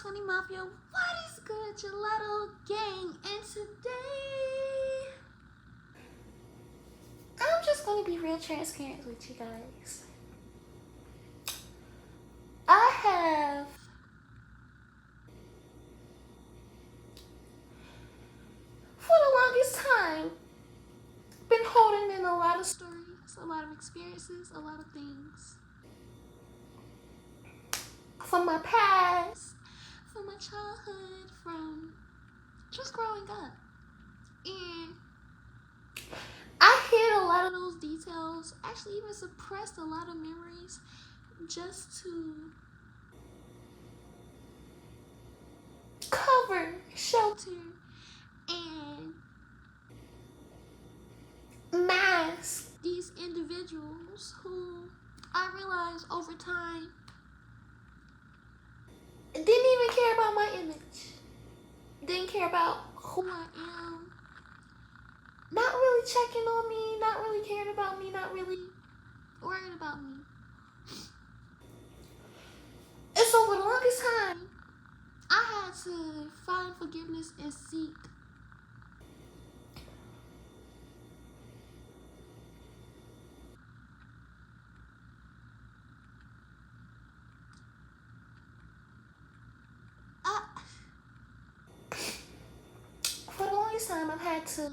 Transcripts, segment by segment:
20 Mafia. What is good, Gelato gang? And today, I'm just going to be real transparent with you guys. I have for the longest time been holding in a lot of stories, a lot of experiences, a lot of things from my past, from my childhood, from just growing up. And I hid a lot of those details, actually even suppressed a lot of memories just to cover, shelter, and mask these individuals who I realized over time didn't even care about my image, didn't care about who I am, not really checking on me, not really caring about me, not really worried about me. And so for the longest time, I had to find forgiveness and seek for the longest time I've had to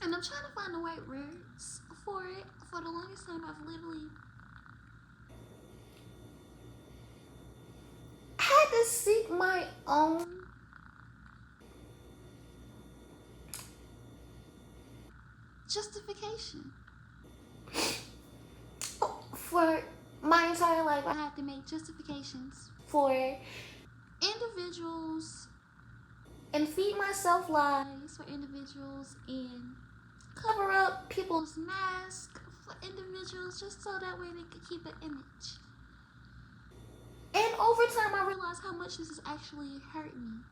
and I'm trying to find the right words for it. For the longest time I've literally had to seek my own justification. For my entire life, I had to make justifications for individuals and feed myself lies for individuals and cover up people's masks for individuals just so that way they could keep an image. And over time, I realized how much this is actually hurting me.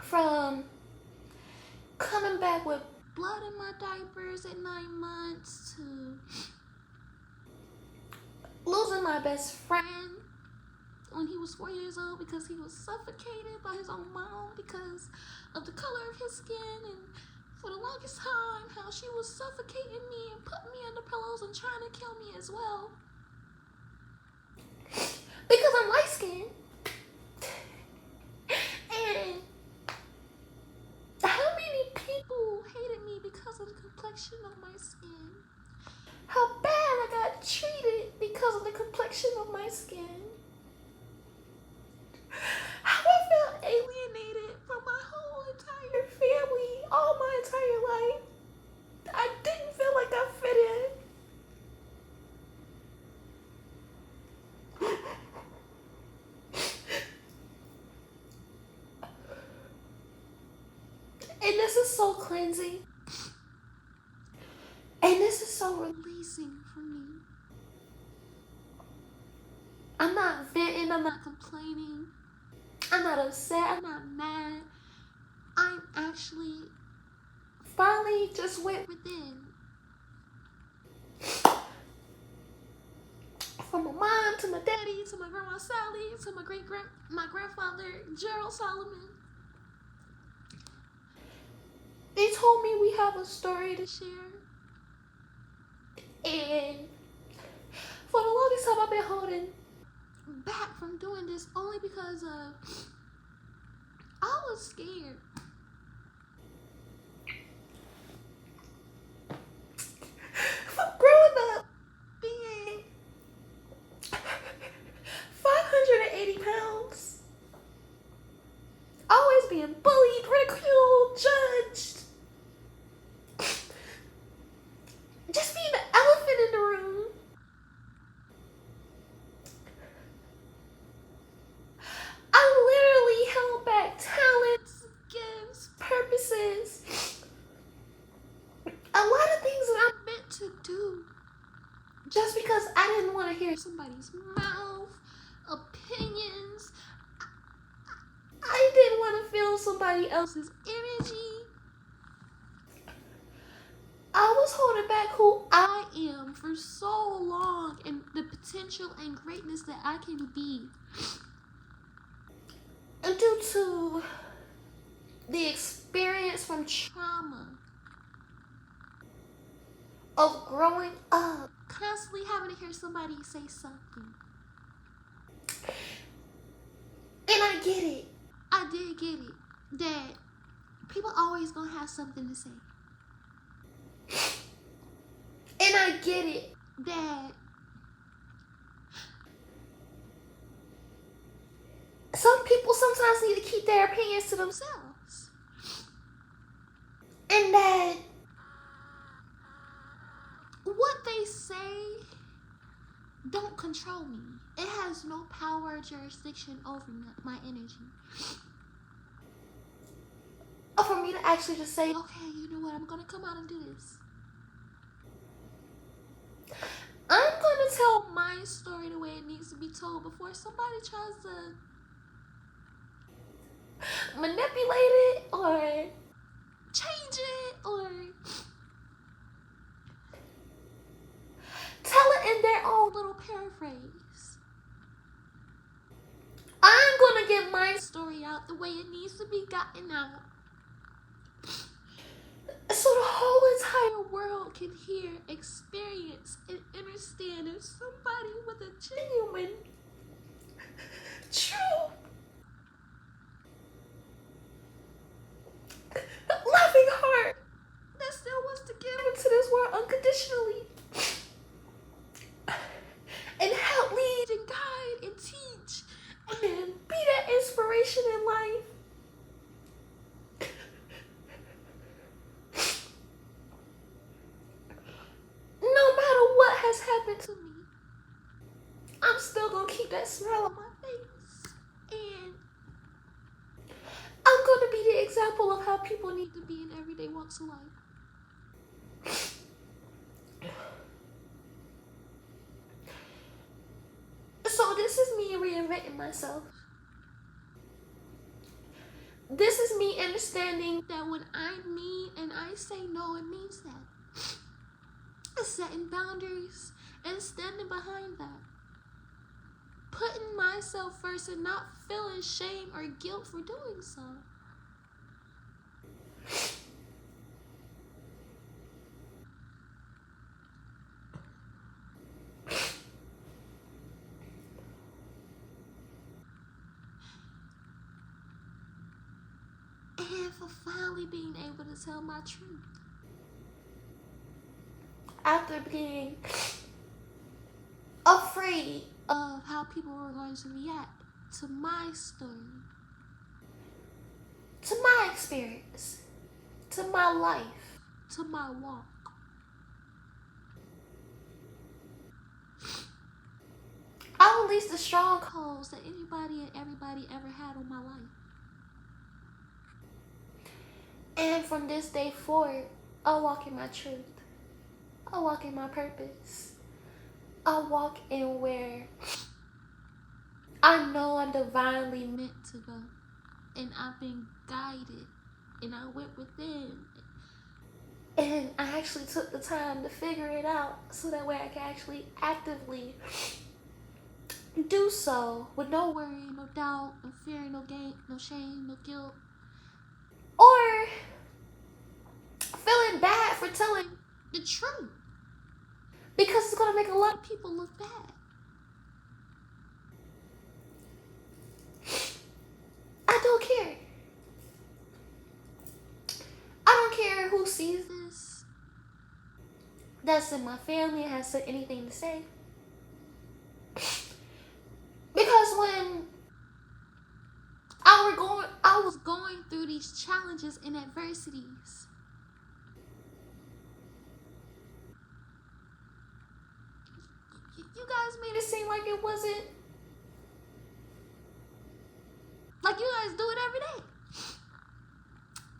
From coming back with blood in my diapers at 9 months to losing my best friend when he was 4 years old because he was suffocated by his own mom because of the color of his skin, and for the longest time how she was suffocating me and putting me under pillows and trying to kill me as well because I'm light skinned. And how many people hated me because of the complexion of my skin, how bad I got treated because of the complexion of my skin, how I felt alienated from my whole entire family all my entire life. I didn't feel like I fit in. And this is so cleansing. And this is so releasing for me. I'm not venting, I'm not complaining, I'm not upset, I'm not mad. I'm actually finally just went within. From my mom to my daddy to my grandma Sally to my grandfather Gerald Solomon. They told me we have a story to share. And for the longest time I've been holding back from doing this only because I was scared. From growing up being 580 pounds, always being bullied, ridiculed, judged, just being the elephant in the room. I literally held back talents, gifts, purposes, a lot of things that I'm meant to do, just because I didn't want to hear somebody's mouth, opinions. I somebody else's energy. I was holding back who I am for so long and the potential and greatness that I can be. And due to the experience from trauma of growing up, constantly having to hear somebody say something. And I get it. I did get it. That people always gonna have something to say. And I get it that some people sometimes need to keep their opinions to themselves. And that what they say don't control me. It has no power or jurisdiction over my energy. For me to actually just say, okay, you know what, I'm gonna come out and do this. I'm gonna tell my story the way it needs to be told before somebody tries to manipulate it or change it or tell it in their own little paraphrase. I'm gonna get my story out the way it needs to be gotten out, so the whole entire world can hear, experience, and understand if somebody with a genuine, true, loving heart that still wants to give into this world unconditionally and help lead and guide and teach and be that inspiration in life. No matter what has happened to me, I'm still gonna keep that smile on my face. And I'm gonna be the example of how people need to be in everyday walks of life. So this is me reinventing myself. This is me understanding that when I mean and I say no, it means that. Setting boundaries and standing behind that. Putting myself first and not feeling shame or guilt for doing so. And for finally being able to tell my truth. After being afraid of how people were going to react to my story, to my experience, to my life, to my walk. I released the strongholds that anybody and everybody ever had on my life. And from this day forward, I'll walk in my truth. I'll walk in my purpose. I'll walk in where I know I'm divinely meant to go. And I've been guided. And I went within. And I actually took the time to figure it out so that way I can actually actively do so with no worry, no doubt, no fear, no gain, no shame, no guilt. Or feeling bad for telling the truth. Because it's going to make a lot of people look bad. I don't care. I don't care who sees this. That's in my family, it has anything to say. Because when I was going through these challenges and adversities, you guys made it seem like it wasn't, like you guys do it every day.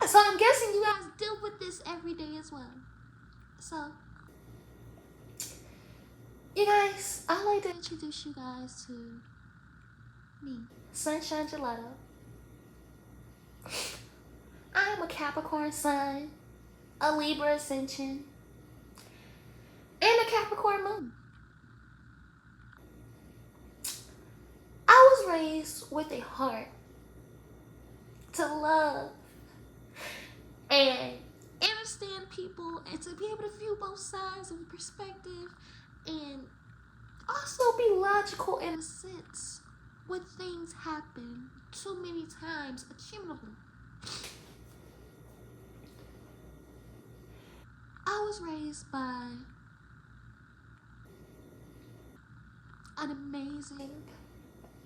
So I'm guessing you guys deal with this every day as well. So, you guys, I'd like to introduce you guys to me, Sunshine Gelato. I am a Capricorn sun, a Libra ascension, and a Capricorn moon. I was raised with a heart to love and understand people and to be able to view both sides of the perspective and also be logical in a sense when things happen too many times accumulatively. I was raised by an amazing,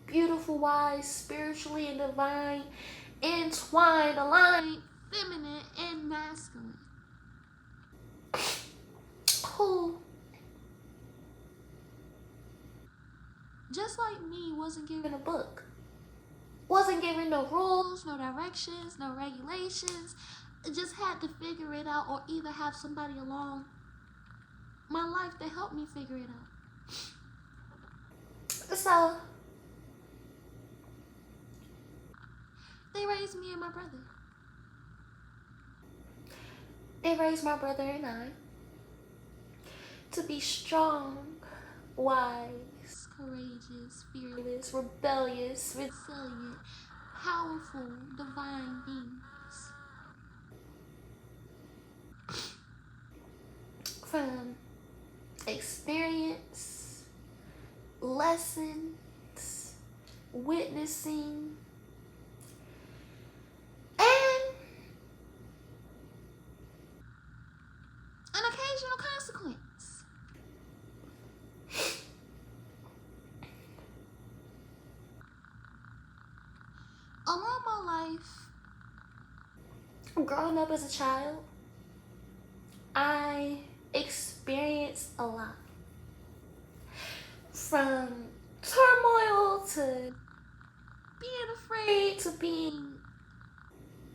beautiful, wise, spiritually and divine, entwined, aligned, feminine and masculine, who, just like me, wasn't given a book, wasn't given no rules, no directions, no regulations, just had to figure it out or either have somebody along my life to help me figure it out. So they raised me and my brother. They raised my brother and I to be strong, wise, courageous, fearless, rebellious, resilient, powerful, divine beings. From experience, lessons, witnessing, and an occasional consequence. Along my life, growing up as a child, I experienced a lot. From turmoil to being afraid to being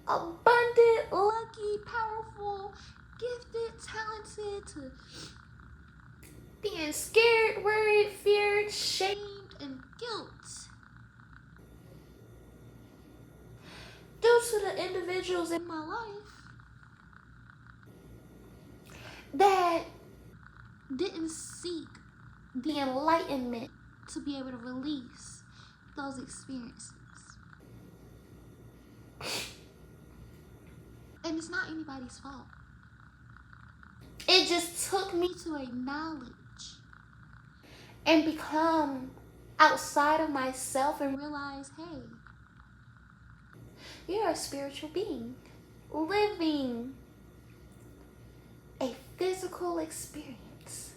abundant, lucky, powerful, gifted, talented, to being scared, worried, feared, shamed, and guilt. Due to the individuals in my life that didn't seek the enlightenment to be able to release those experiences. And it's not anybody's fault. It just took me to acknowledge and become outside of myself and realize, hey, you're a spiritual being living a physical experience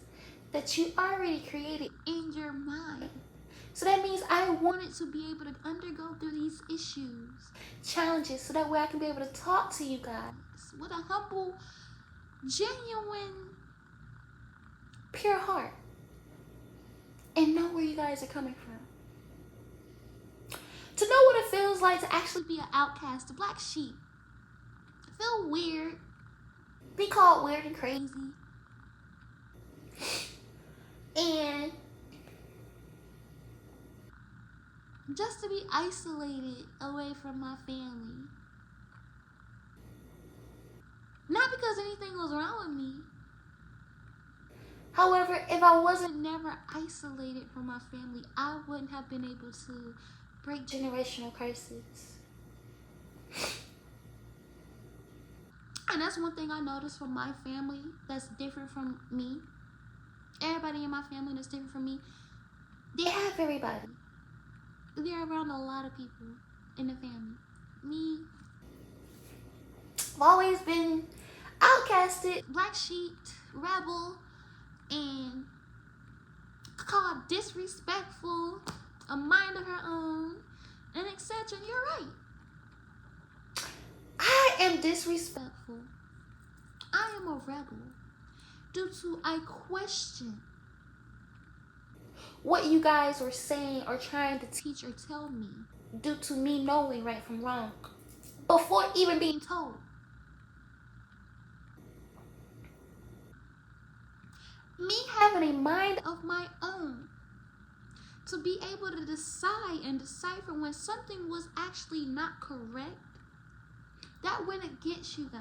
that you already created in your mind. So that means I wanted to be able to undergo through these issues, challenges, so that way I can be able to talk to you guys with a humble, genuine, pure heart and know where you guys are coming from. To know what it feels like to actually be an outcast, a black sheep. Feel weird. Be called weird and crazy. And just to be isolated away from my family. Not because anything was wrong with me. However, if I wasn't never isolated from my family, I wouldn't have been able to break generational curses. And that's one thing I noticed from my family that's different from me. Everybody in my family that's different from me, they have everybody. They're around a lot of people in the family. Me, I've always been outcasted, black sheep, rebel, and called disrespectful, a mind of her own, and etc. You're right. I am disrespectful. I am a rebel due to I question what you guys were saying or trying to teach or tell me due to me knowing right from wrong before even being told. Me having a mind of my own to be able to decide and decipher when something was actually not correct that went against you guys.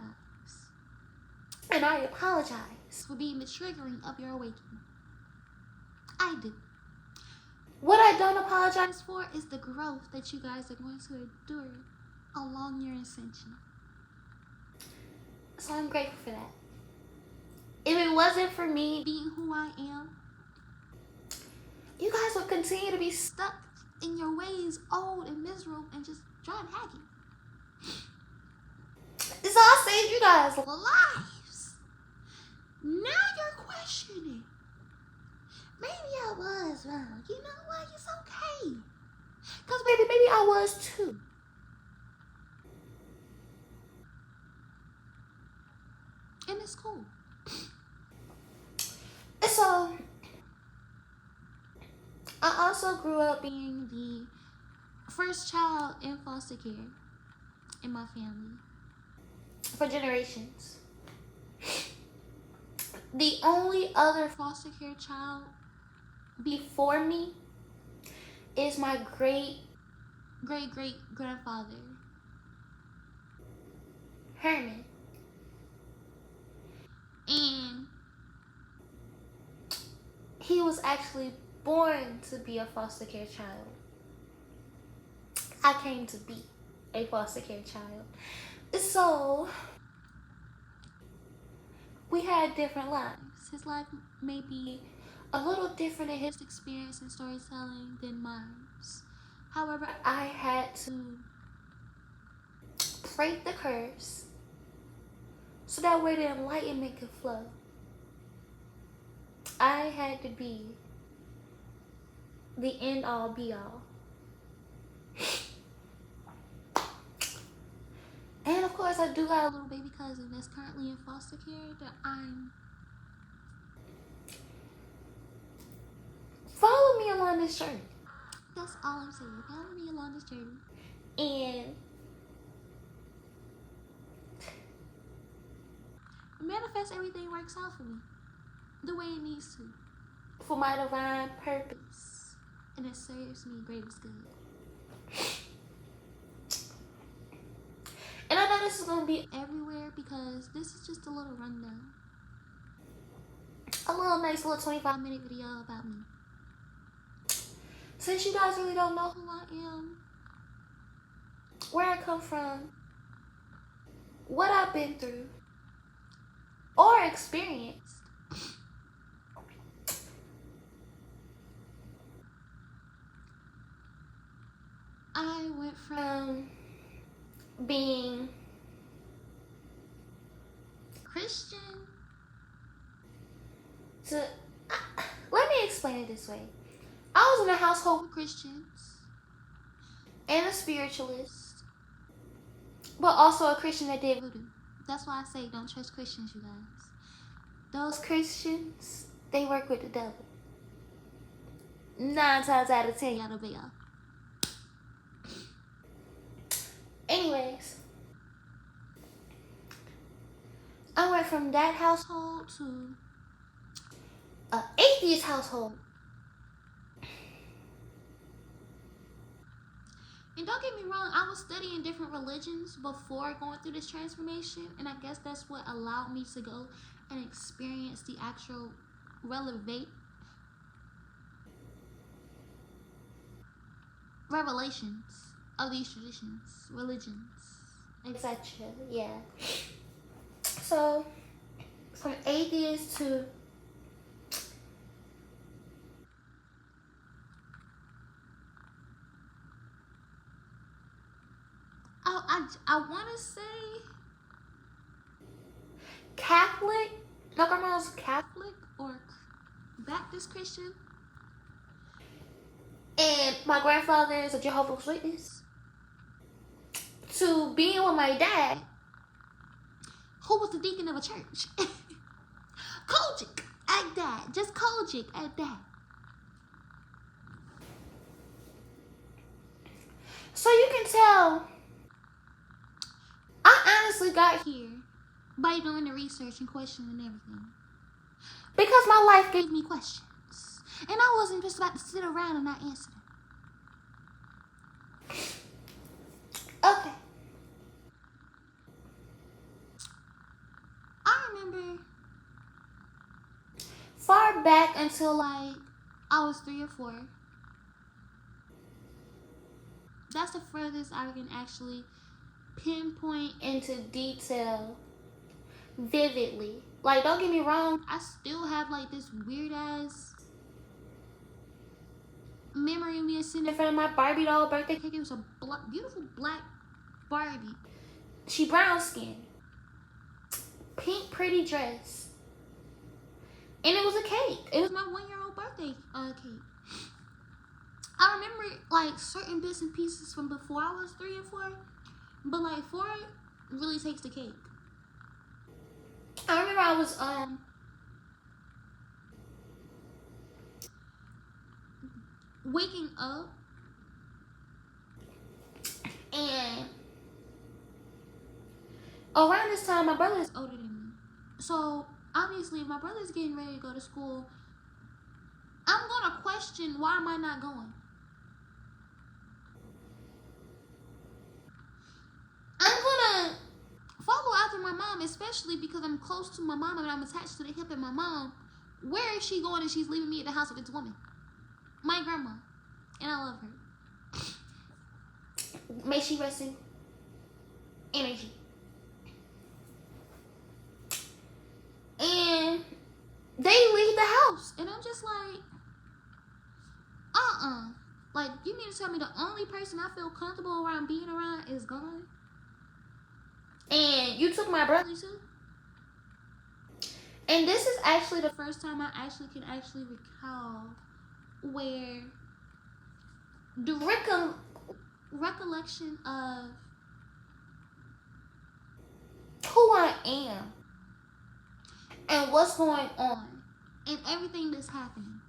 And I apologize for being the triggering of your awakening. I do. What I don't apologize for is the growth that you guys are going to endure along your ascension. So I'm grateful for that. If it wasn't for me being who I am, you guys would continue to be stuck in your ways, old and miserable, and just trying to hack it. It's all saved you guys' lives. Now you're questioning. Maybe I was wrong. You know what? It's okay. Because maybe I was too. And it's cool. So, I also grew up being the first child in foster care in my family. For generations. The only other foster care child before me is my great grandfather, Herman. And he was actually born to be a foster care child. I came to be a foster care child. So, we had different lives. His life may be a little different in his experience in storytelling than mine. However, I had to break the curse so that way the enlightenment could flow. I had to be the end all be all. And of course, I do got a little baby cousin that's currently in foster care that I'm. Follow me along this journey. That's all I'm saying. Follow me along this journey. And manifest everything works out for me the way it needs to. For my divine purpose. And it serves me greatest good. And I know this is going to be everywhere because this is just a little rundown. A little nice little 25-minute video about me. Since you guys really don't know who I am, where I come from, what I've been through, or experienced, I went from being Christian to, let me explain it this way. I was in a household with Christians and a spiritualist, but also a Christian that did voodoo. That's why I say don't trust Christians, you guys. Those Christians, they work with the devil. 9 times out of 10, y'all be off. Anyways, I went from that household to an atheist household. And don't get me wrong, I was studying different religions before going through this transformation, and I guess that's what allowed me to go and experience the actual revelations of these religions. Etc. Yeah. So, from atheist to I want to say Catholic. My grandma was Catholic or Baptist Christian. And my grandfather is a Jehovah's Witness. To being with my dad, who was the deacon of a church. Kojic at that. Just Kojic at that. So you can tell I honestly got here by doing the research and questioning everything. Because my life gave me questions. And I wasn't just about to sit around and not answer them. Okay. remember back until like I was 3 or 4. That's the furthest I can actually pinpoint into detail vividly. Like, don't get me wrong, I still have like this weird ass memory of me sitting in front of my Barbie doll birthday cake. It was a beautiful black Barbie. She brown skin, pink pretty dress, and it was a cake. It was my 1-year-old birthday cake. I remember like certain bits and pieces from before I was 3 and 4, but like 4 really takes the cake. I remember I was waking up, and around this time my brother is older than me, so obviously if my brother's getting ready to go to school, I'm gonna question, why am I not going? I'm gonna follow after my mom, especially because I'm close to my mom and I'm attached to the hip of my mom. Where is she going if she's leaving me at the house with this woman? My grandma. And I love her. May she rest in energy. And they leave the house. And I'm just like, like, you mean to tell me the only person I feel comfortable around being around is gone? And you took my brother too? And this is actually the first time I can recall where the recollection of who I am and what's going on and everything that's happening.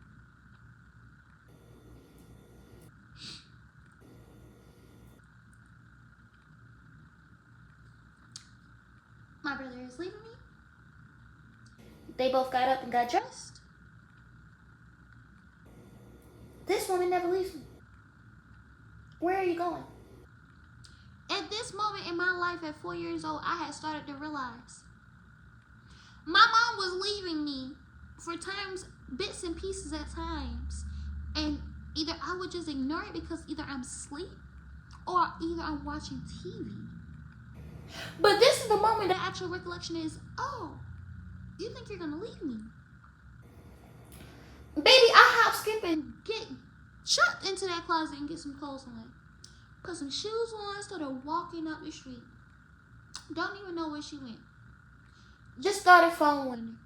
My brother is leaving me. They both got up and got dressed. This woman never leaves me. Where are you going? At this moment in my life at 4 years old, I had started to realize my mom was leaving me for times, bits and pieces at times. And either I would just ignore it because either I'm asleep or either I'm watching TV. But this is the moment the actual recollection is, oh, you think you're gonna leave me? Baby, I hop, skip, and get chucked into that closet and get some clothes on. Put some shoes on, started walking up the street. Don't even know where she went. Just started following.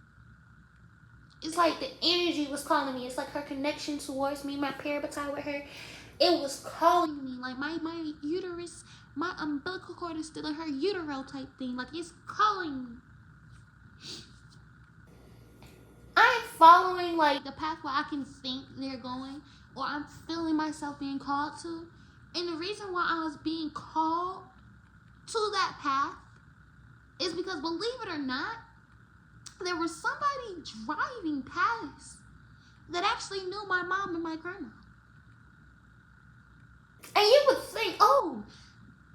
It's like the energy was calling me. It's like her connection towards me, my parabatai with her, it was calling me. Like my uterus, my umbilical cord is still in her utero type thing. Like it's calling me. I'm following like the path where I can think they're going, or I'm feeling myself being called to. And the reason why I was being called to that path is because, believe it or not, there was somebody driving past that actually knew my mom and my grandma. And you would think, oh,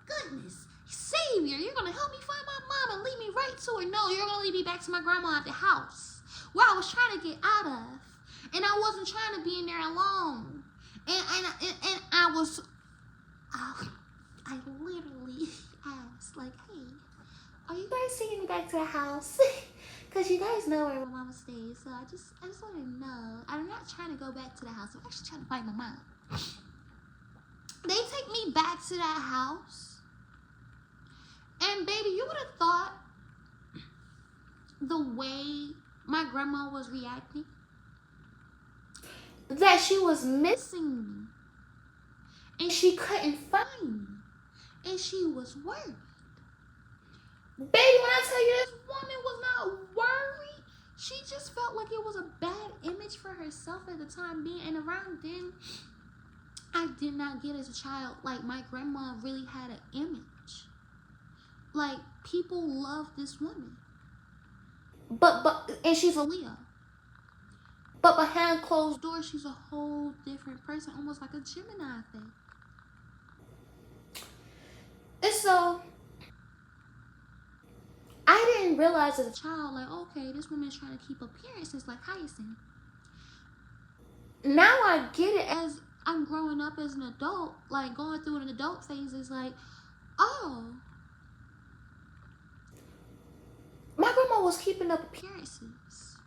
goodness, Savior, you're going to help me find my mom and lead me right to her. No, you're going to lead me back to my grandma at the house where I was trying to get out of. And I wasn't trying to be in there alone. And I was, I literally asked, like, hey, are you guys taking me back to the house? Because you guys know where my mama stays. So I just want to know. I'm not trying to go back to the house. I'm actually trying to find my mom. They take me back to that house. And baby, you would have thought the way my grandma was reacting that she was missing me. And she couldn't find me. And she was worried. Baby, when I tell you this woman was not worried, she just felt like it was a bad image for herself at the time being. And around then, I did not get as a child, like my grandma really had an image. Like, people love this woman. And she's a Leo. But behind closed doors, she's a whole different person, almost like a Gemini thing. And so, I didn't realize as a child, like, okay, this woman is trying to keep appearances like Hyacinth. now I get it as I'm growing up as an adult, like going through an adult phase. Is like, oh, my grandma was keeping up appearances.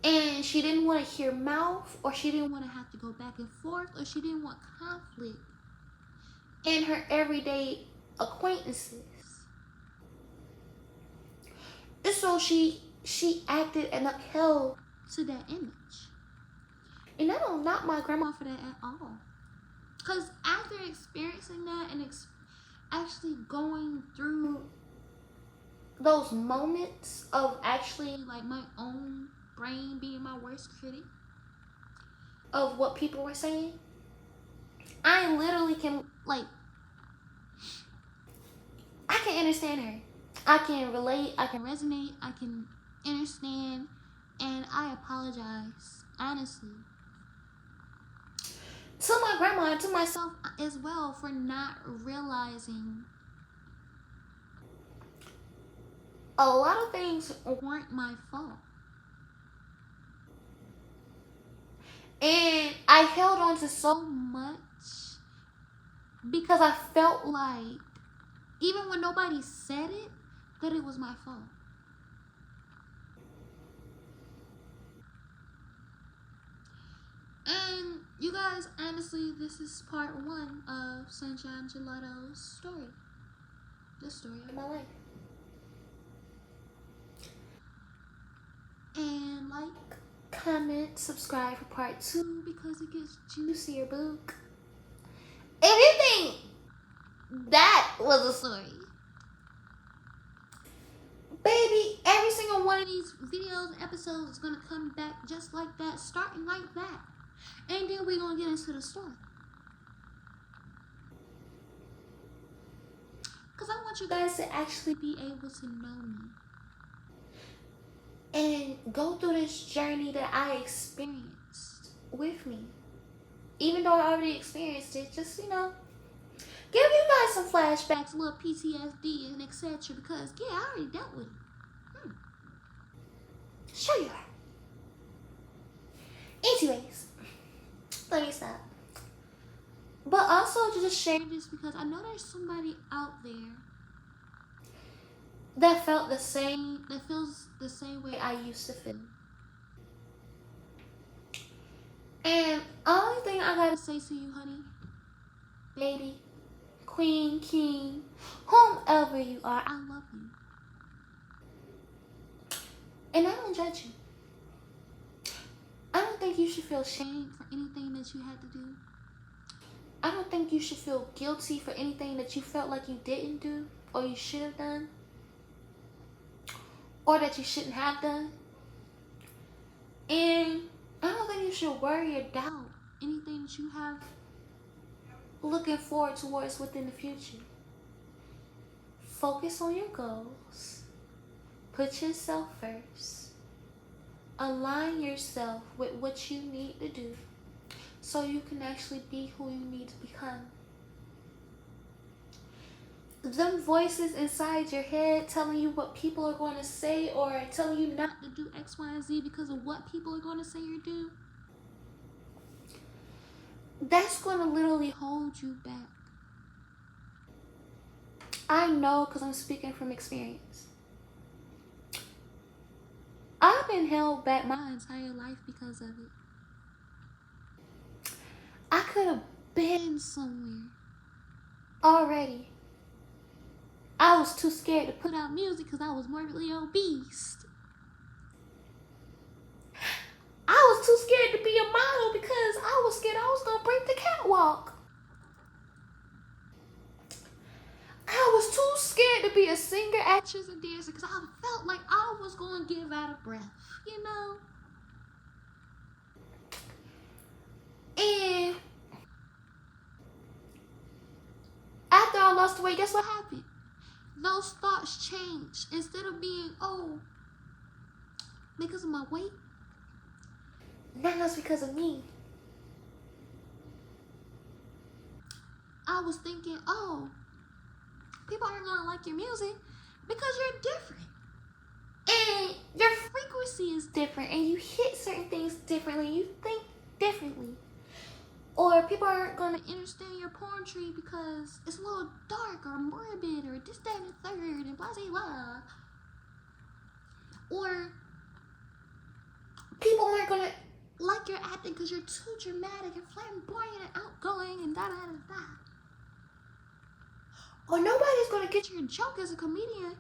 And she didn't want to hear mouth, or she didn't want to have to go back and forth, or she didn't want conflict in her everyday acquaintances. And so she acted and upheld to that image. And I don't knock my grandma for that at all. Because after experiencing that and actually going through those moments of actually like my own brain being my worst critic of what people were saying, I literally can, like, I can understand her. I can relate, I can resonate, I can understand, and I apologize, honestly, to my grandma and to myself as well for not realizing a lot of things weren't my fault. And I held on to so much because I felt like, even when nobody said it, that it was my fault. And you guys, honestly, this is part 1 of Sunshine Gelato's story. The story of my life. And like, comment, subscribe for part 2 because it gets juicier, book. If you think that was a story, baby, every single one of these videos and episodes is gonna come back just like that, starting like that. And then we're gonna get into the story. Because I want you guys to actually be able to know me. And go through this journey that I experienced with me. Even though I already experienced it, just, you know, give you guys some flashbacks, a little PTSD and etc. Because, yeah, I already dealt with it. Sure you are. Anyways, let me stop. But also to just share this because I know there's somebody out there that felt the same, that feels the same way I used to feel. And only thing I gotta say to you, honey, baby, queen, king, whomever you are, I love you. And I don't judge you. I don't think you should feel shame for anything that you had to do. I don't think you should feel guilty for anything that you felt like you didn't do or you should have done or that you shouldn't have done. And I don't think you should worry or doubt anything that you have looking forward towards within the future. Focus on your goals. Put yourself first. Align yourself with what you need to do so you can actually be who you need to become. Them voices inside your head telling you what people are going to say or telling you not to do X, Y, and Z because of what people are going to say or do, that's going to literally hold you back. I know because I'm speaking from experience. I've been held back my entire life because of it. I could have been somewhere already. I was too scared to put out music because I was morbidly obese. I was too scared to be a model because I was scared I was going to break the catwalk. I was too scared to be a singer, actress, and dancer because I felt like I was going to give out of breath, you know? And after I lost weight, guess what happened? Those thoughts changed. Instead of being, oh, because of my weight, now it's because of me. I was thinking, oh, people aren't going to like your music because you're different. And your frequency is different, and you hit certain things differently. You think differently. Or people aren't gonna understand your poetry because it's a little dark or morbid or this, that, and the third, and blah, blah, blah. Or people aren't gonna like your acting because you're too dramatic and flamboyant and outgoing and da da da da. Or nobody's gonna get your joke as a comedian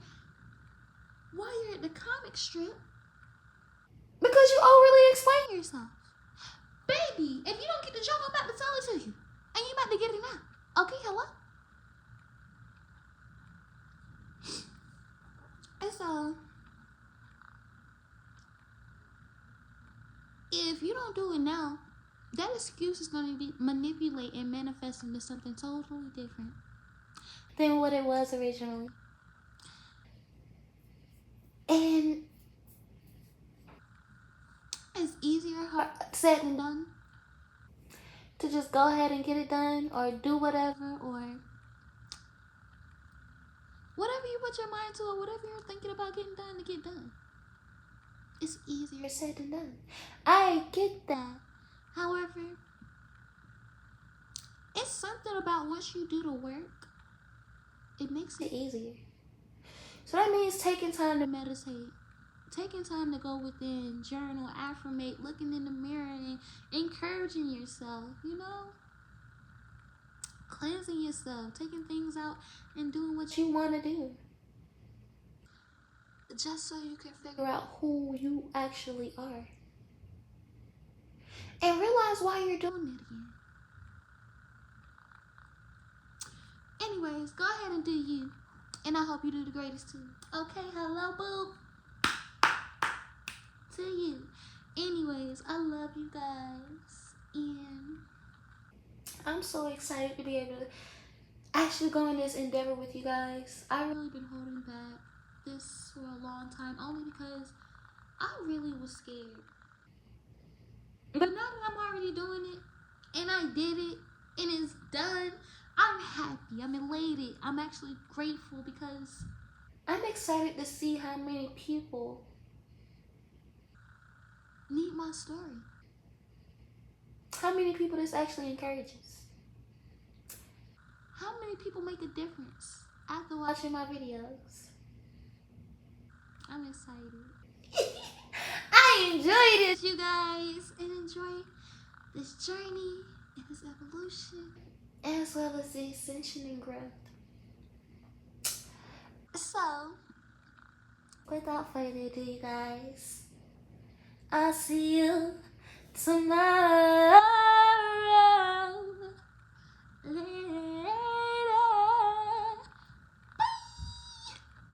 while you're at the comic strip because you overly explain yourself. Baby, if you don't get the joke, I'm about to tell it to you. And you about to get it now. Okay, hello? And so, if you don't do it now, that excuse is going to be manipulate and manifest into something totally different than what it was originally. And it's easier said than done to just go ahead and get it done or do whatever or whatever you put your mind to or whatever you're thinking about getting done to get done. It's easier said than done. I get that. However, it's something about once you do the work, it makes it easier. So that means taking time to meditate, taking time to go within, journal, affirmate, looking in the mirror and encouraging yourself, you know? Cleansing yourself, taking things out and doing what you want to do. Just so you can figure out who you actually are. And realize why you're doing it again. Anyways, go ahead and do you. And I hope you do the greatest too. Okay, hello, boo. To you. Anyways, I love you guys. And I'm so excited to be able to actually go in this endeavor with you guys. I've really been holding back this for a long time only because I really was scared. But now that I'm already doing it and I did it and it's done, I'm happy. I'm elated. I'm actually grateful because I'm excited to see how many people need my story. How many people this actually encourages. How many people make a difference after Watching my videos. I'm excited. I enjoyed it, you guys, and enjoy this journey and this evolution, as well as the ascension and growth. So, without further ado, you guys, I'll see you tomorrow.